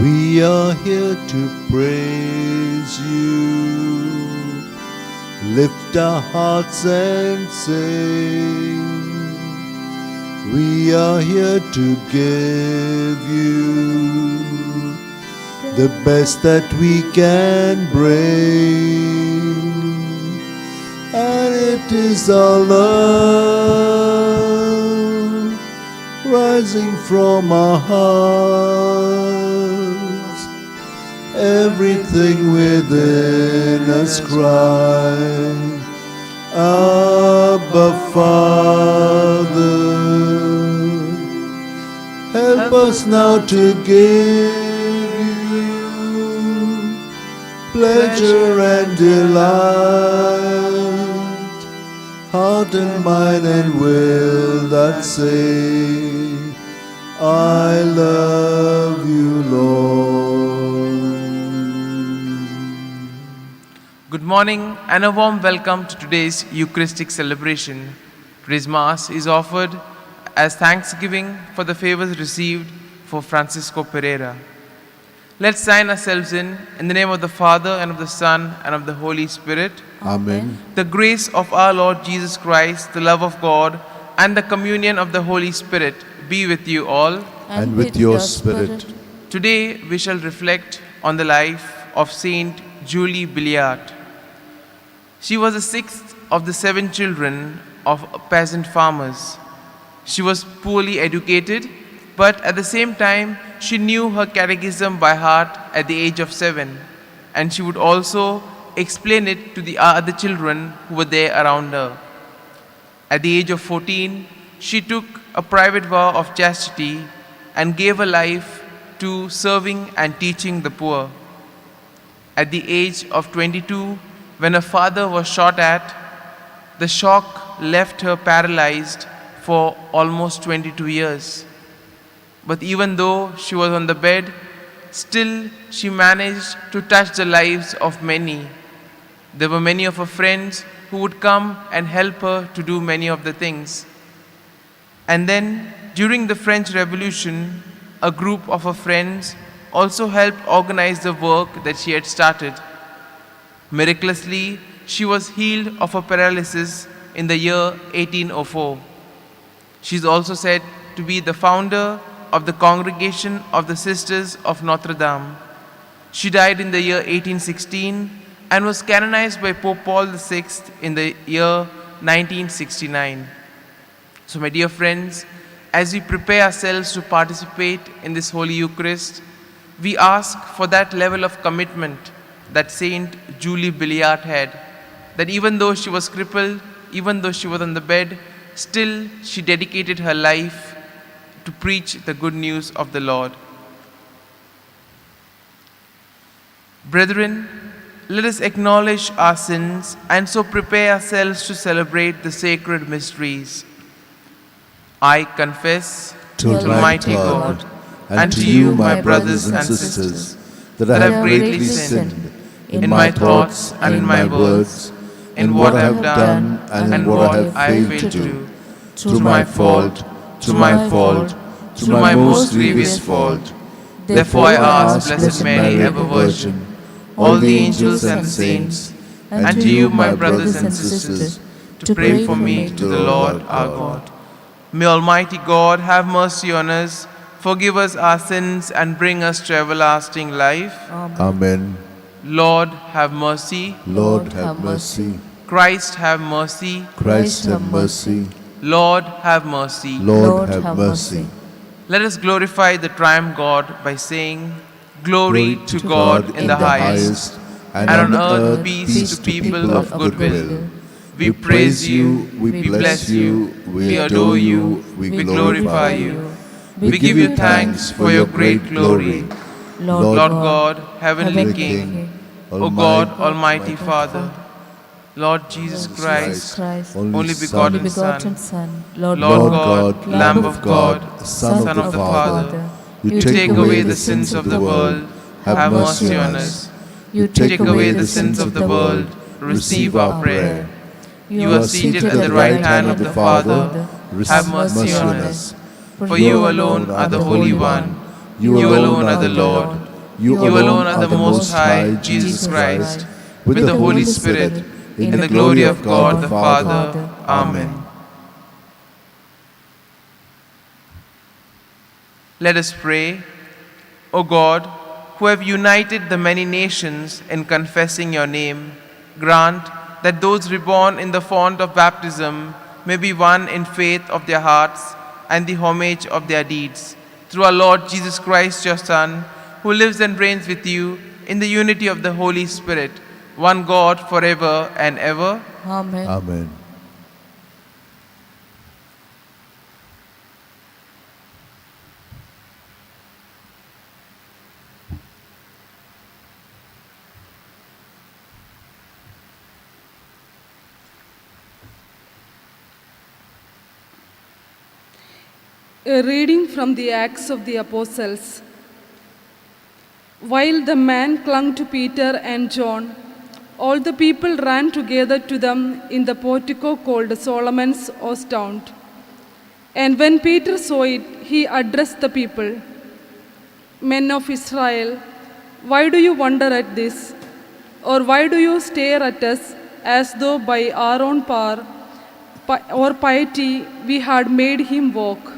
We are here to praise you, lift our hearts and sing. We are here to give you the best that we can bring, and it is our love rising from our hearts. Everything within us cry, Abba Father. Help us now to give you pleasure and delight, heart and mind and will that say, I love you, Lord. Good morning and a warm welcome to today's Eucharistic celebration. Today's Mass is offered as thanksgiving for the favors received for Francisco Pereira. Let's sign ourselves in the name of the Father and of the Son and of the Holy Spirit. Amen. The grace of our Lord Jesus Christ, the love of God, and the communion of the Holy Spirit be with you all. And with your spirit. Today we shall reflect on the life of Saint Julie Billiart. She was the sixth of the 7 children of peasant farmers. She was poorly educated, but at the same time, she knew her catechism by heart at the age of 7, and she would also explain it to the other children who were there around her. At the age of 14, she took a private vow of chastity and gave her life to serving and teaching the poor. At the age of 22, when her father was shot at, the shock left her paralyzed for almost 22 years. But even though she was on the bed, still she managed to touch the lives of many. There were many of her friends who would come and help her to do many of the things. And then, during the French Revolution, a group of her friends also helped organize the work that she had started. Miraculously, she was healed of her paralysis in the year 1804. She is also said to be the founder of the Congregation of the Sisters of Notre Dame. She died in the year 1816 and was canonized by Pope Paul VI in the year 1969. So, my dear friends, as we prepare ourselves to participate in this Holy Eucharist, we ask for that level of commitment that Saint Julie Billiart had, that even though she was crippled, even though she was on the bed, still she dedicated her life to preach the good news of the Lord. Brethren, let us acknowledge our sins and so prepare ourselves to celebrate the sacred mysteries. I confess to Almighty God and to you, my brothers and sisters, that I have greatly sinned in my thoughts and in my words, in what I have done and in what I have failed to do, through my fault, through my most grievous fault. Therefore I ask Blessed Mary, ever Virgin, all the angels and the saints, and to you, my brothers and sisters, to pray for me to the Lord our God. May Almighty God have mercy on us, forgive us our sins, and bring us to everlasting life. Amen. Lord, have mercy. Lord, have mercy. Christ, have mercy. Christ, have mercy. Lord, have mercy. Lord, have mercy. Let us glorify the triumph God by saying, Glory to God in the highest, and on earth peace to people of good will. We praise you, we bless you, we adore you, we glorify you. We give you thanks for your great glory, Lord God, heavenly King, O God, Almighty Father, Lord Jesus Christ, only begotten Son, Lord God, Lamb of God, Son of the Father, you take away the sins of the world, have mercy on us. You take away the sins of the world, receive our prayer. You are seated at the right hand of the Father, have mercy on us. For you alone are the Holy One, you alone are the Lord, You alone are the Most High, Jesus Christ, with the Holy Spirit, in the glory of God the Father. Amen. Let us pray. O God, who have united the many nations in confessing your name, grant that those reborn in the font of baptism may be one in faith of their hearts and the homage of their deeds. Through our Lord Jesus Christ, your Son, who lives and reigns with you in the unity of the Holy Spirit, one God forever and ever. Amen. Amen. A reading from the Acts of the Apostles. While the man clung to Peter and John, all the people ran together to them in the portico called Solomon's Ostount. And when Peter saw it, he addressed the people. Men of Israel, why do you wonder at this? Or why do you stare at us as though by our own power or piety we had made him walk?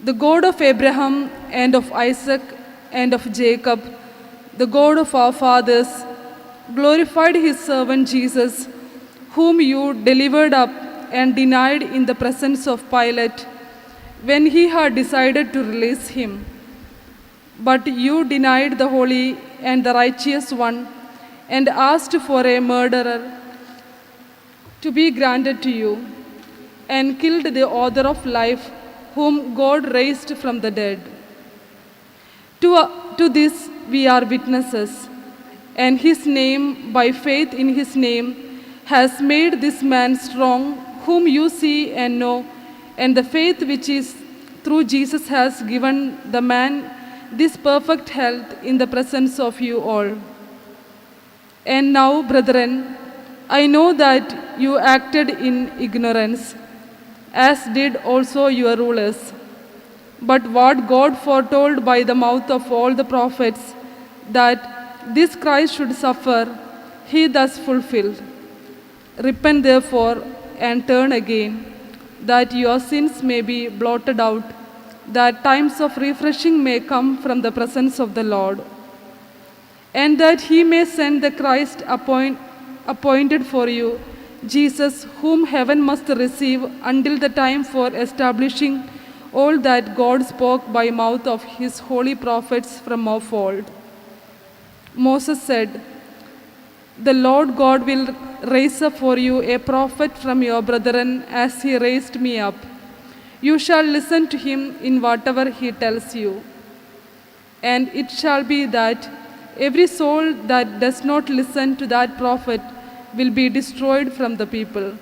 The God of Abraham and of Isaac and of Jacob, the God of our fathers, glorified his servant Jesus, whom you delivered up and denied in the presence of Pilate when he had decided to release him. But you denied the holy and the righteous one and asked for a murderer to be granted to you, and killed the author of life, whom God raised from the dead. To this we are witnesses, and his name, by faith in his name, has made this man strong, whom you see and know, and the faith which is through Jesus has given the man this perfect health in the presence of you all. And now, brethren, I know that you acted in ignorance, as did also your rulers. But what God foretold by the mouth of all the prophets, that this Christ should suffer, he thus fulfilled. Repent therefore and turn again, that your sins may be blotted out, that times of refreshing may come from the presence of the Lord, and that he may send the Christ appointed for you, Jesus, whom heaven must receive until the time for establishing all that God spoke by mouth of his holy prophets from of old. Moses said, the Lord God will raise up for you a prophet from your brethren as he raised me up. You shall listen to him in whatever he tells you. And it shall be that every soul that does not listen to that prophet will be destroyed from the people.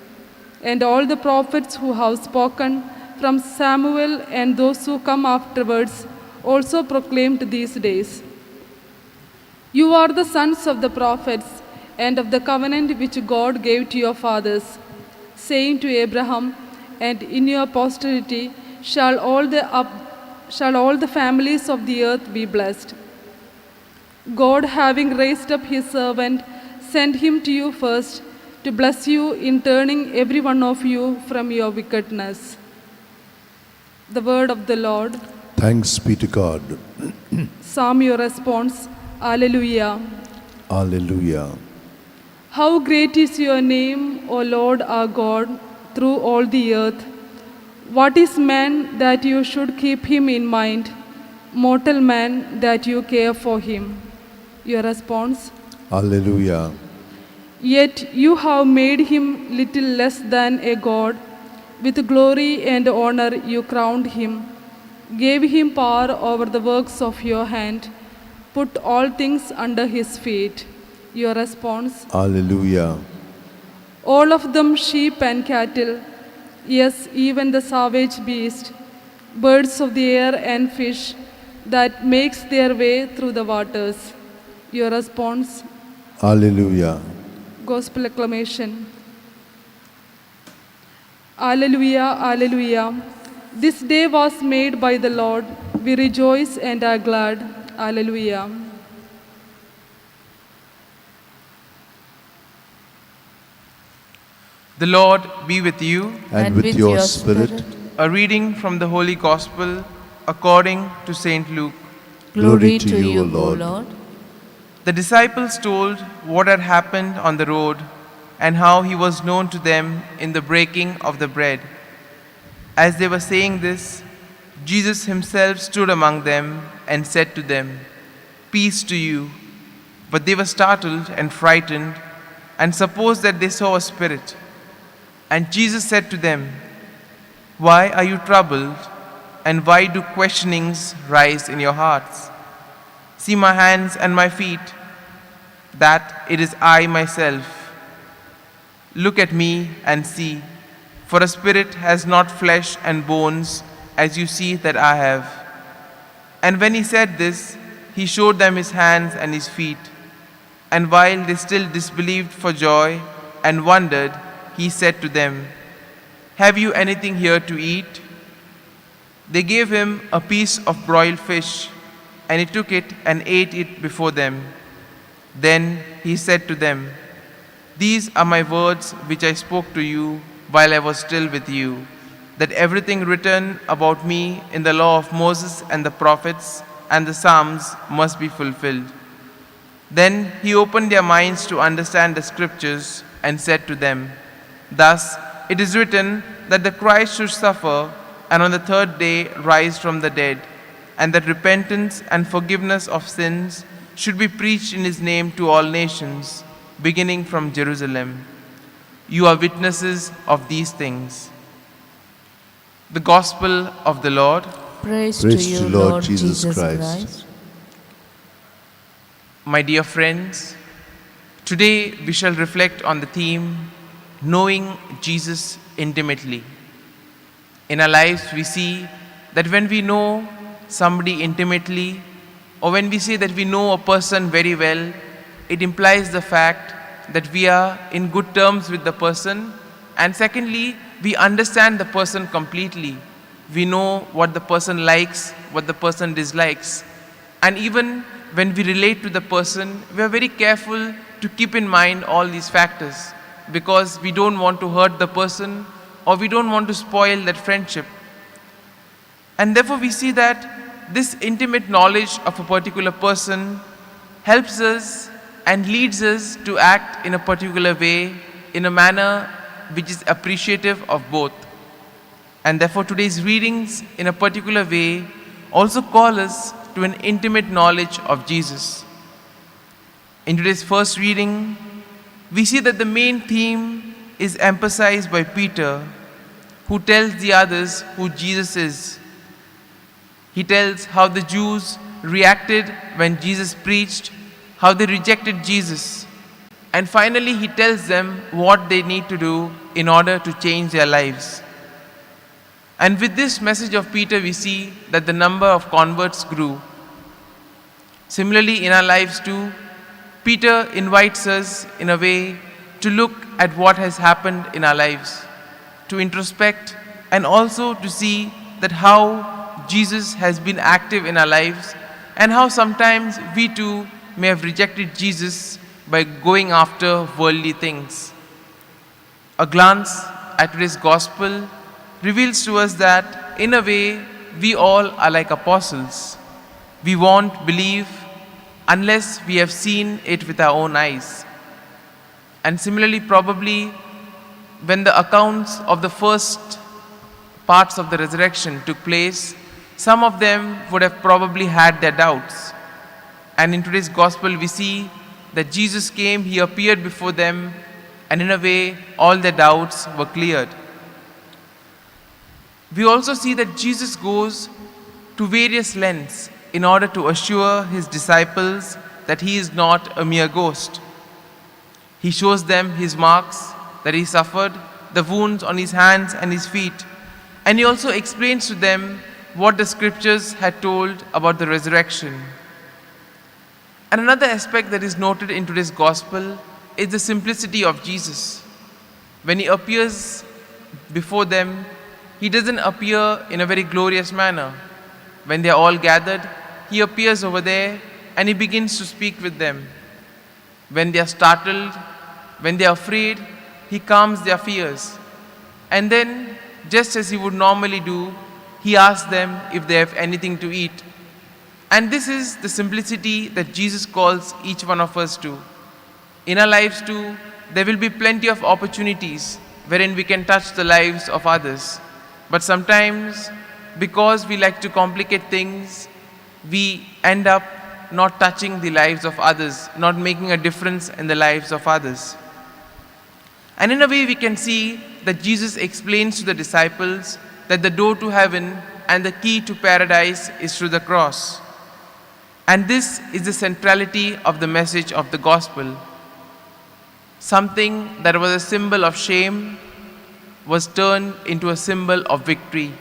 And all the prophets who have spoken from Samuel and those who come afterwards also proclaimed these days. You are the sons of the prophets and of the covenant which God gave to your fathers, saying to Abraham, and in your posterity shall all the families of the earth be blessed. God, having raised up his servant, sent him to you first, to bless you in turning every one of you from your wickedness. The word of the Lord. Thanks be to God. Psalm, your response. Alleluia. Alleluia. How great is your name, O Lord our God, through all the earth. What is man that you should keep him in mind, mortal man that you care for him? Your response. Alleluia. Yet you have made him little less than a god. With glory and honor you crowned him, gave him power over the works of your hand, put all things under his feet. Your response. Alleluia. All of them sheep and cattle, yes, even the savage beast, birds of the air and fish that makes their way through the waters. Your response. Alleluia. Gospel acclamation. Alleluia, alleluia. This day was made by the Lord. We rejoice and are glad. Alleluia. The Lord be with you. And with your spirit. A reading from the Holy Gospel according to St. Luke. Glory to you, O Lord. The disciples told what had happened on the road and how he was known to them in the breaking of the bread. As they were saying this, Jesus himself stood among them and said to them, "Peace to you." But they were startled and frightened and supposed that they saw a spirit. And Jesus said to them, "Why are you troubled, and why do questionings rise in your hearts? See my hands and my feet, that it is I myself. Look at me and see, for a spirit has not flesh and bones, as you see that I have." And when he said this, he showed them his hands and his feet. And while they still disbelieved for joy and wondered, he said to them, "Have you anything here to eat?" They gave him a piece of broiled fish, and he took it and ate it before them. Then he said to them, "These are my words which I spoke to you while I was still with you, that everything written about me in the law of Moses and the prophets and the Psalms must be fulfilled." Then he opened their minds to understand the scriptures and said to them, "Thus it is written that the Christ should suffer and on the third day rise from the dead, and that repentance and forgiveness of sins should be preached in his name to all nations, beginning from Jerusalem. You are witnesses of these things." The Gospel of the Lord. Praise Praise to you, to Lord Lord Jesus Jesus Christ. Christ. My dear friends, today we shall reflect on the theme, knowing Jesus intimately. In our lives, we see that when we know somebody intimately, or when we say that we know a person very well, it implies the fact that we are in good terms with the person, and secondly, we understand the person completely. We know what the person likes, what the person dislikes, and even when we relate to the person, we are very careful to keep in mind all these factors, because we don't want to hurt the person or we don't want to spoil that friendship. And therefore we see that this intimate knowledge of a particular person helps us and leads us to act in a particular way, in a manner which is appreciative of both. And therefore today's readings in a particular way also call us to an intimate knowledge of Jesus. In today's first reading, we see that the main theme is emphasized by Peter, who tells the others who Jesus is. He tells how the Jews reacted when Jesus preached, how they rejected Jesus, and finally he tells them what they need to do in order to change their lives. And with this message of Peter, we see that the number of converts grew. Similarly, in our lives too, Peter invites us in a way to look at what has happened in our lives, to introspect, and also to see that how Jesus has been active in our lives, and how sometimes we too may have rejected Jesus by going after worldly things. A glance at today's gospel reveals to us that, in a way, we all are like apostles. We won't believe unless we have seen it with our own eyes. And similarly, probably, when the accounts of the first parts of the resurrection took place, some of them would have probably had their doubts. And in today's gospel, we see that Jesus came, he appeared before them, and in a way, all their doubts were cleared. We also see that Jesus goes to various lengths in order to assure his disciples that he is not a mere ghost. He shows them his marks that he suffered, the wounds on his hands and his feet, and he also explains to them what the scriptures had told about the resurrection. And another aspect that is noted in today's gospel is the simplicity of Jesus. When he appears before them, he doesn't appear in a very glorious manner. When they are all gathered, he appears over there and he begins to speak with them. When they are startled, when they are afraid, he calms their fears. And then, just as he would normally do, he asks them if they have anything to eat. And this is the simplicity that Jesus calls each one of us to. In our lives too, there will be plenty of opportunities wherein we can touch the lives of others. But sometimes, because we like to complicate things, we end up not touching the lives of others, not making a difference in the lives of others. And in a way, we can see that Jesus explains to the disciples that the door to heaven and the key to paradise is through the cross. And this is the centrality of the message of the gospel. Something that was a symbol of shame was turned into a symbol of victory.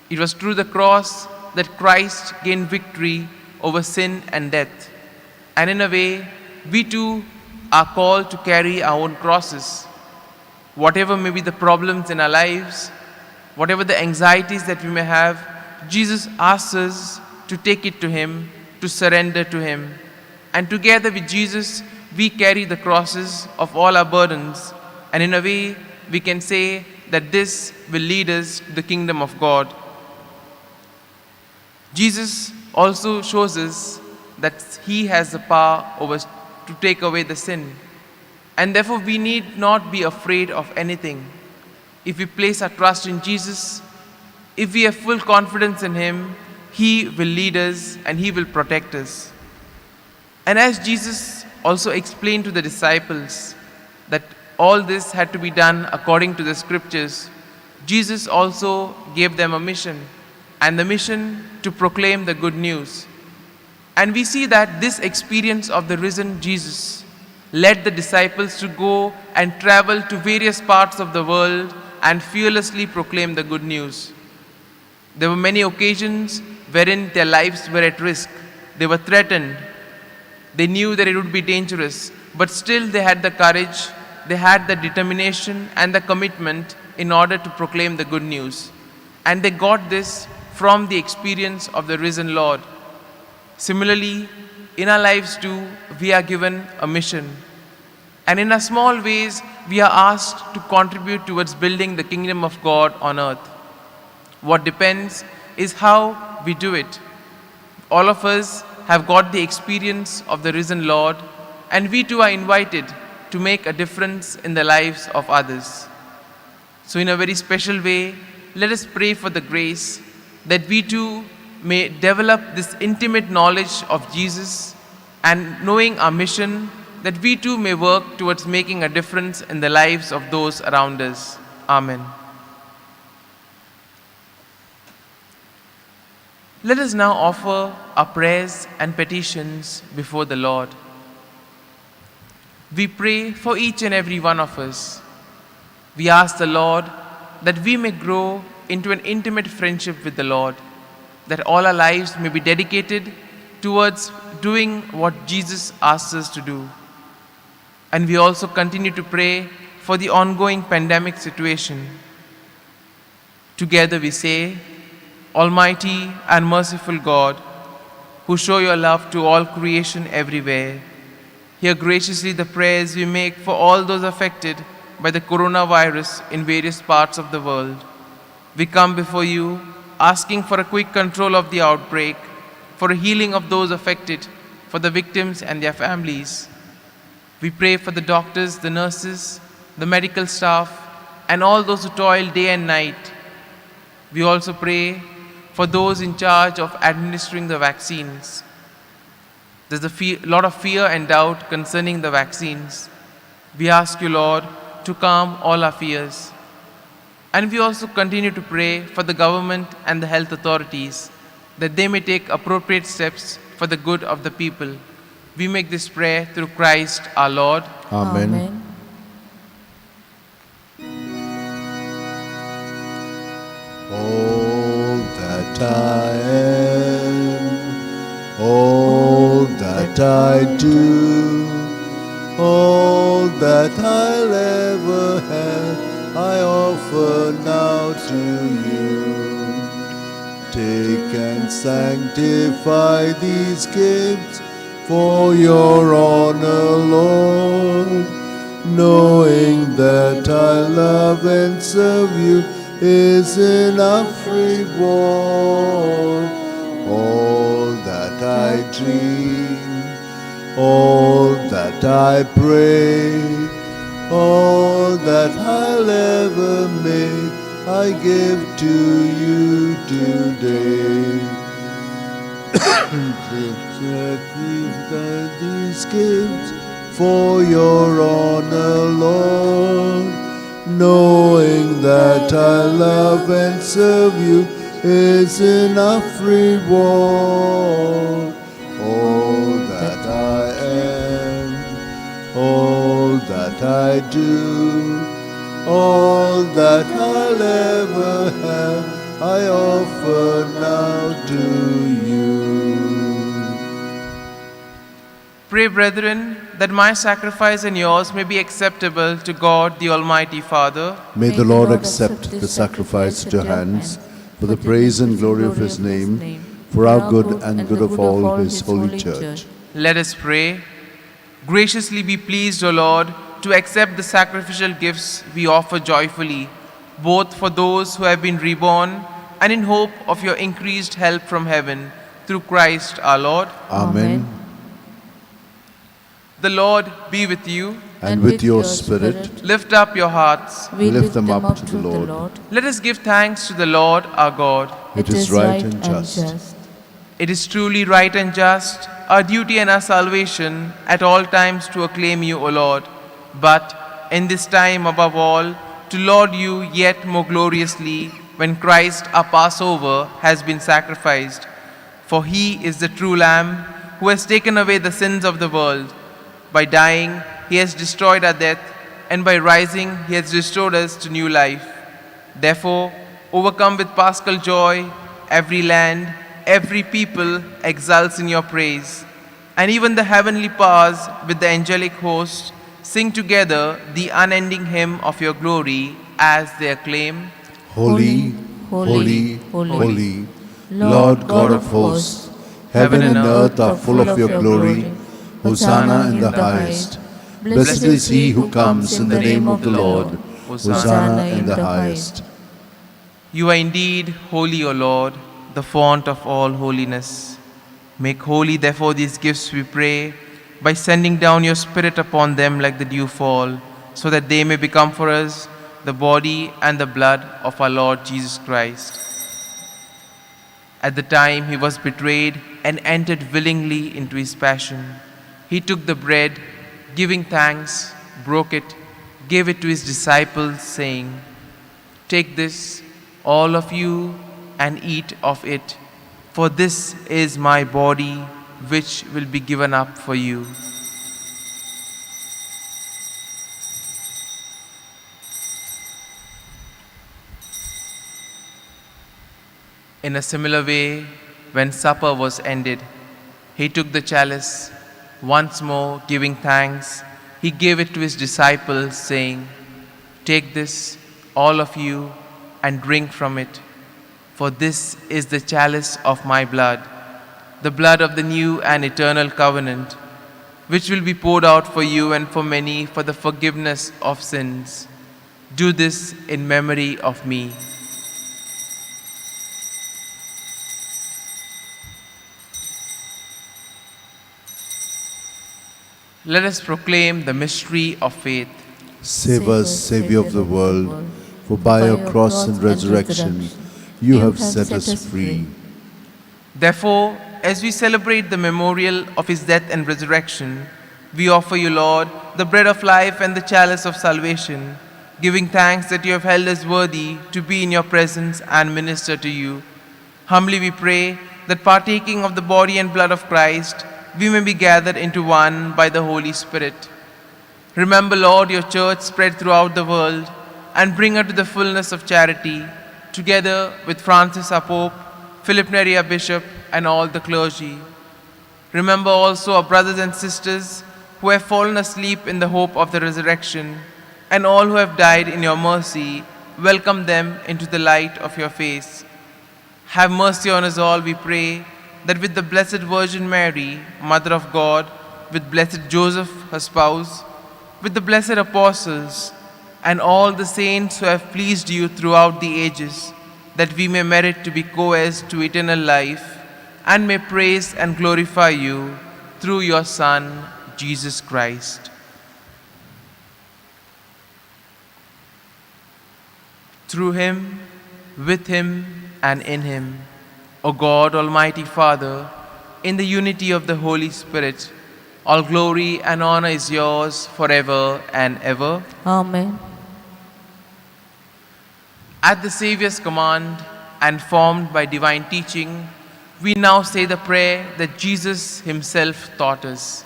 It was through the cross that Christ gained victory over sin and death. And in a way, we too are called to carry our own crosses. Whatever may be the problems in our lives, whatever the anxieties that we may have, Jesus asks us to take it to Him, to surrender to Him. And together with Jesus, we carry the crosses of all our burdens. And in a way, we can say that this will lead us to the kingdom of God. Jesus also shows us that He has the power over to take away the sin. And therefore, we need not be afraid of anything. If we place our trust in Jesus, if we have full confidence in Him, He will lead us and He will protect us. And as Jesus also explained to the disciples that all this had to be done according to the scriptures, Jesus also gave them a mission, and the mission to proclaim the good news. And we see that this experience of the risen Jesus led the disciples to go and travel to various parts of the world and fearlessly proclaim the good news. There were many occasions wherein their lives were at risk. They were threatened. They knew that it would be dangerous, but still they had the courage, they had the determination and the commitment in order to proclaim the good news. And they got this from the experience of the risen Lord. Similarly, in our lives too, we are given a mission. And in our small ways, we are asked to contribute towards building the kingdom of God on earth. What depends is how we do it. All of us have got the experience of the risen Lord, and we too are invited to make a difference in the lives of others. So in a very special way, let us pray for the grace that we too may develop this intimate knowledge of Jesus, and knowing our mission, that we too may work towards making a difference in the lives of those around us. Amen. Let us now offer our prayers and petitions before the Lord. We pray for each and every one of us. We ask the Lord that we may grow into an intimate friendship with the Lord, that all our lives may be dedicated towards doing what Jesus asks us to do. And we also continue to pray for the ongoing pandemic situation. Together we say, Almighty and merciful God, who show your love to all creation everywhere, hear graciously the prayers we make for all those affected by the coronavirus in various parts of the world. We come before you asking for a quick control of the outbreak, for a healing of those affected, for the victims and their families. We pray for the doctors, the nurses, the medical staff, and all those who toil day and night. We also pray for those in charge of administering the vaccines. There's a lot of fear and doubt concerning the vaccines. We ask you, Lord, to calm all our fears. And we also continue to pray for the government and the health authorities, that they may take appropriate steps for the good of the people. We make this prayer through Christ our Lord. Amen. All that I am, all that I do, all that I'll ever have, I offer now to you. Take and sanctify these gifts for your honor, Lord, knowing that I love and serve you is enough reward. All that I dream, all that I pray, all that I'll ever make, I give to you today. These gifts for your honor, Lord, knowing that I love and serve you is enough reward. All that I am, all that I do, all that I'll ever have, I offer now to you. Pray, brethren, that my sacrifice and yours may be acceptable to God, the Almighty Father. May the Lord accept the sacrifice at your hands for the praise and glory of his name, for our good and good of all his holy church. Let us pray. Graciously be pleased, O Lord, to accept the sacrificial gifts we offer joyfully, both for those who have been reborn and in hope of your increased help from heaven, through Christ our Lord. Amen. The Lord be with you. And with your spirit, Lift up your hearts. we lift them up to the Lord. Let us give thanks to the Lord our God. It is right and just. It is truly right and just, our duty and our salvation, at all times to acclaim you, O Lord, but in this time above all, to laud you yet more gloriously, when Christ our Passover has been sacrificed. For he is the true Lamb, who has taken away the sins of the world. By dying, he has destroyed our death, and by rising, he has restored us to new life. Therefore, overcome with paschal joy, every land, every people exults in your praise. And even the heavenly powers with the angelic host sing together the unending hymn of your glory as they acclaim, Holy, holy, holy, Lord God of hosts, heaven and earth are full of your glory. Hosanna in the highest. Blessed is he who comes in the name of the Lord. Hosanna in the highest. You are indeed holy, O Lord, the font of all holiness. Make holy, therefore, these gifts, we pray, by sending down your Spirit upon them like the dewfall, so that they may become for us the body and the blood of our Lord Jesus Christ. At the time he was betrayed and entered willingly into his passion, he took the bread, giving thanks, broke it, gave it to his disciples, saying, "Take this, all of you, and eat of it, for this is my body, which will be given up for you." In a similar way, when supper was ended, he took the chalice. Once more, giving thanks, he gave it to his disciples, saying, "Take this, all of you, and drink from it, for this is the chalice of my blood, the blood of the new and eternal covenant, which will be poured out for you and for many for the forgiveness of sins. Do this in memory of me." Let us proclaim the mystery of faith. Save us, Savior of the world, for by your cross and resurrection you have set us free. Therefore, as we celebrate the memorial of his death and resurrection, we offer you, Lord, the bread of life and the chalice of salvation, giving thanks that you have held us worthy to be in your presence and minister to you. Humbly we pray that partaking of the body and blood of Christ, we may be gathered into one by the Holy Spirit. Remember, Lord, your church spread throughout the world, and bring her to the fullness of charity, together with Francis our Pope, Philip Neri our Bishop, and all the clergy. Remember also our brothers and sisters who have fallen asleep in the hope of the resurrection, and all who have died in your mercy. Welcome them into the light of your face. Have mercy on us all, we pray, that with the Blessed Virgin Mary, Mother of God, with blessed Joseph, her spouse, with the blessed apostles, and all the saints who have pleased you throughout the ages, that we may merit to be co-heirs to eternal life, and may praise and glorify you through your Son, Jesus Christ. Through him, with him, and in him, O God, Almighty Father, in the unity of the Holy Spirit, all glory and honor is yours forever and ever. Amen. At the Saviour's command and formed by divine teaching, we now say the prayer that Jesus himself taught us.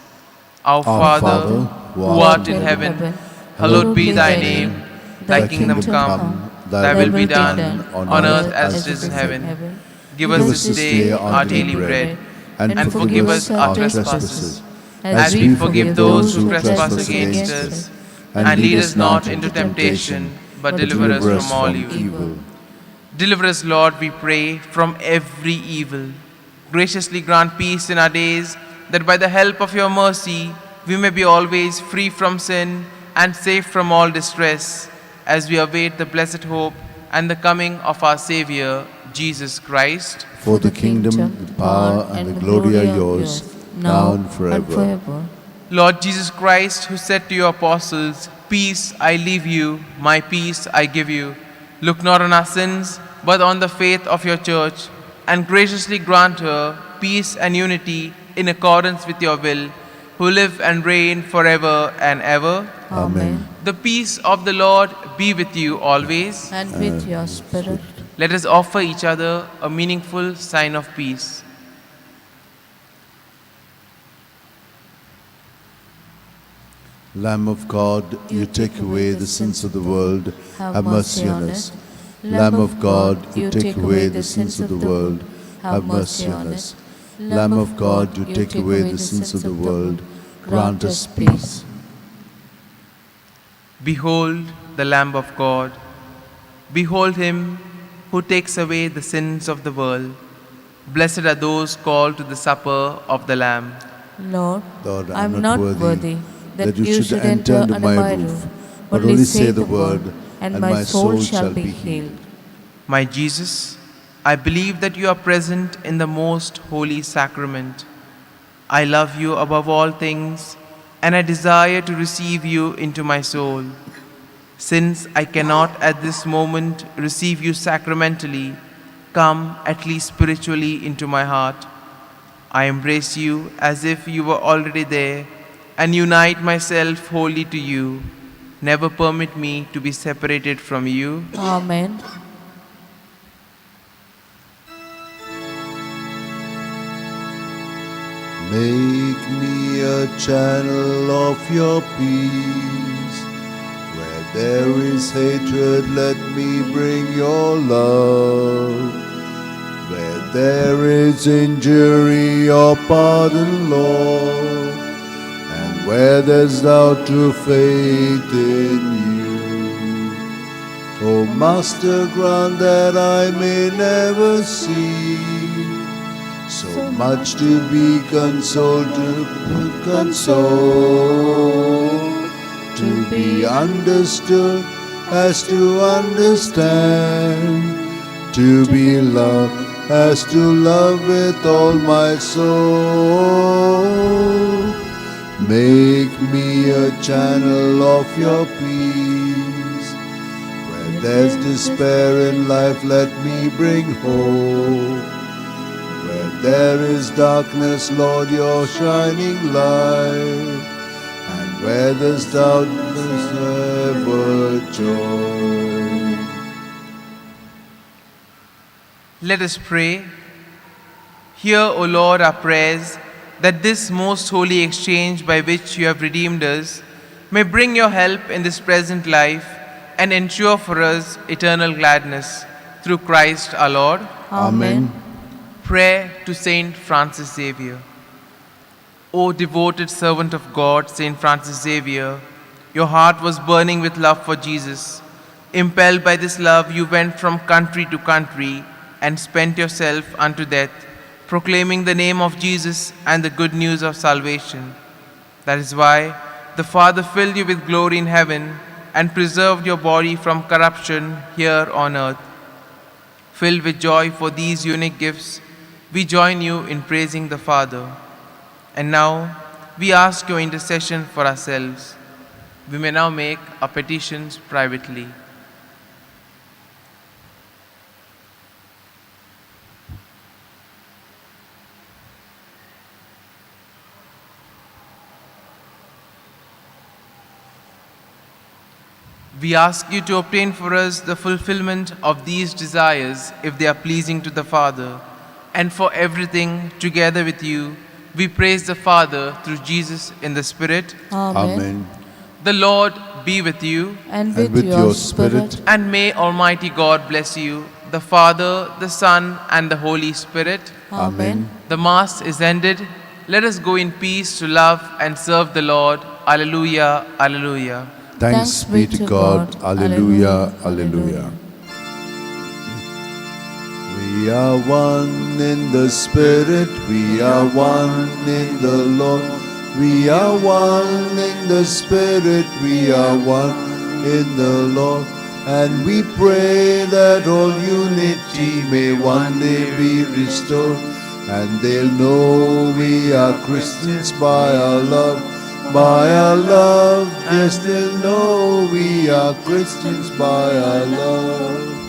Our Father, who art in heaven, hallowed be thy name. Thy kingdom come, thy will be done on earth as it is in heaven. Give us this day our daily bread, and forgive us our trespasses, as we forgive those who trespass against us. And lead us not into temptation, but deliver us from all evil. Deliver us, Lord, we pray, from every evil. Graciously grant peace in our days, that by the help of your mercy we may be always free from sin and safe from all distress, as we await the blessed hope and the coming of our Savior, Jesus Christ. For the kingdom, the power, and the glory are yours, now and forever. Lord Jesus Christ, who said to your apostles, "Peace I leave you, my peace I give you," look not on our sins, but on the faith of your church, and graciously grant her peace and unity in accordance with your will, who live and reign forever and ever. Amen. The peace of the Lord be with you always. And with your spirit. Let us offer each other a meaningful sign of peace. Lamb of God, you take away the sins of the world, have mercy on us. Lamb of God, you take away the sins of the world, have mercy on us. Lamb of God, you take away the sins of the world, grant us peace. Behold the Lamb of God. Behold him who takes away the sins of the world. Blessed are those called to the supper of the Lamb. Lord, Lord, I am not worthy that you should enter under my roof, but only say the word, and my soul shall be healed. My Jesus, I believe that you are present in the most holy sacrament. I love you above all things, and I desire to receive you into my soul. Since I cannot at this moment receive you sacramentally, come at least spiritually into my heart. I embrace you as if you were already there, and unite myself wholly to you. Never permit me to be separated from you. Amen. Make me a channel of your peace. Where there is hatred, let me bring your love. Where there is injury, your pardon, Lord. And where there's doubt, true faith in you. O Master, grant that I may never see so much to be consoled, to be understood as to understand, to be loved as to love with all my soul. Make me a channel of your peace. Where there's despair in life, let me bring hope. Where there is darkness, Lord, your shining light. And where there's doubt, there's ever joy. Let us pray. Hear, O Lord, our prayers, that this most holy exchange by which you have redeemed us may bring your help in this present life and ensure for us eternal gladness. Through Christ our Lord. Amen. Prayer to Saint Francis Xavier. O devoted servant of God, Saint Francis Xavier, your heart was burning with love for Jesus. Impelled by this love, you went from country to country, and spent yourself unto death, proclaiming the name of Jesus and the good news of salvation. That is why the Father filled you with glory in heaven and preserved your body from corruption here on earth. Filled with joy for these unique gifts, we join you in praising the Father. And now, we ask your intercession for ourselves. We may now make our petitions privately. We ask you to obtain for us the fulfillment of these desires if they are pleasing to the Father. And for everything, together with you, we praise the Father through Jesus in the Spirit. Amen. The Lord be with you, And with your spirit. and may Almighty God bless you, the Father, the Son, and the Holy Spirit. Amen. The Mass is ended. Let us go in peace to love and serve the Lord. Alleluia, alleluia. Thanks be to God. Alleluia, alleluia. We are one in the Spirit, we are one in the Lord. We are one in the Spirit, we are one in the Lord. And we pray that all unity may one day be restored. And they'll know we are Christians by our love. By our love, yes, they'll know we are Christians by our love.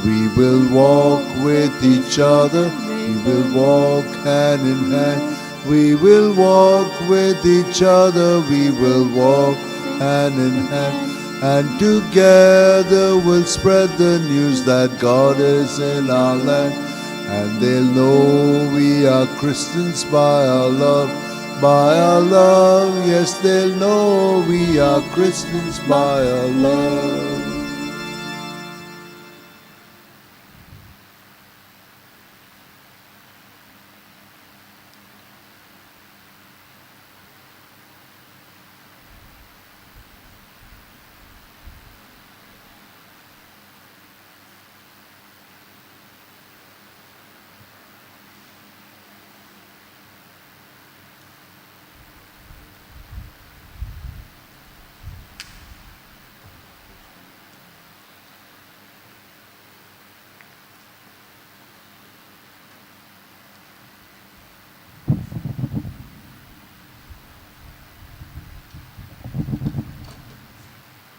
We will walk with each other, we will walk hand in hand. We will walk with each other, we will walk hand in hand. And together we'll spread the news that God is in our land. And they'll know we are Christians by our love. By our love, yes, they'll know we are Christians by our love.